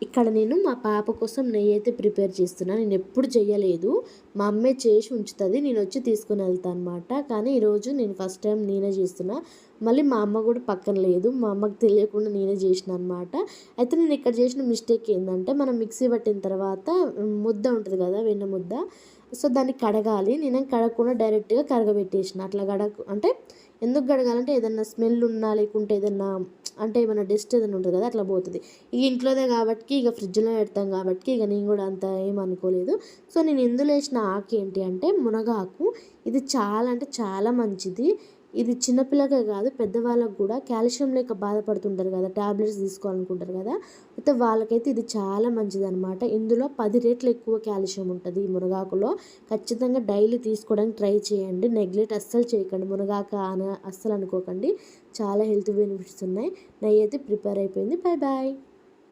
ఇక్కడ నేను మా పాప కోసం నెయ్యి అయితే ప్రిపేర్ చేస్తున్నా. నేను ఎప్పుడు చేయలేదు. మా అమ్మే చేసి ఉంచుతుంది. నేను వచ్చి తీసుకొని వెళ్తాను అనమాట. కానీ ఈరోజు నేను ఫస్ట్ టైం నేనే చేస్తున్నా. మళ్ళీ మా అమ్మ కూడా పక్కన లేదు. మా అమ్మకి తెలియకుండా నేనే చేసిన అనమాట. అయితే నేను ఇక్కడ చేసిన మిస్టేక్ ఏంటంటే మనం మిక్సీ పట్టిన తర్వాత ముద్ద ఉంటుంది కదా, వెన్న ముద్ద. సో దాన్ని కడగాలి. నేనేం కడగకుండా డైరెక్ట్గా కరగబెట్టేసిన. అట్లా అంటే ఎందుకు కడగాలంటే ఏదన్నా స్మెల్ ఉన్నా లేకుంటే ఏదన్నా అంటే ఏమైనా డస్ట్ ఏదైనా ఉంటుంది కదా, అట్లా పోతుంది. ఇక ఇంట్లోదే కాబట్టి ఇక ఫ్రిడ్జ్లో పెడతాం కాబట్టి ఇక నేను కూడా అంత ఏమనుకోలేదు. సో నేను ఇందులో వేసిన ఆకు ఏంటి అంటే మునగాకు. ఇది చాలా అంటే చాలా మంచిది. ఇది చిన్నపిల్లకే కాదు పెద్దవాళ్ళకు కూడా కాల్షియం లేక బాధపడుతుంటారు కదా, ట్యాబ్లెట్స్ తీసుకోవాలనుకుంటారు కదా, అయితే వాళ్ళకైతే ఇది చాలా మంచిదన్నమాట. ఇందులో 10 రెట్లు ఎక్కువ కాల్షియం ఉంటుంది ఈ మునగాకులో. ఖచ్చితంగా డైలీ తీసుకోవడానికి ట్రై చేయండి. నెగ్లెక్ట్ అస్సలు చేయకండి. మునగాకు అని అస్సలు అనుకోకండి. చాలా హెల్త్ బెనిఫిట్స్ ఉన్నాయి. నెయ్యి అయితే ప్రిపేర్ అయిపోయింది. Bye bye.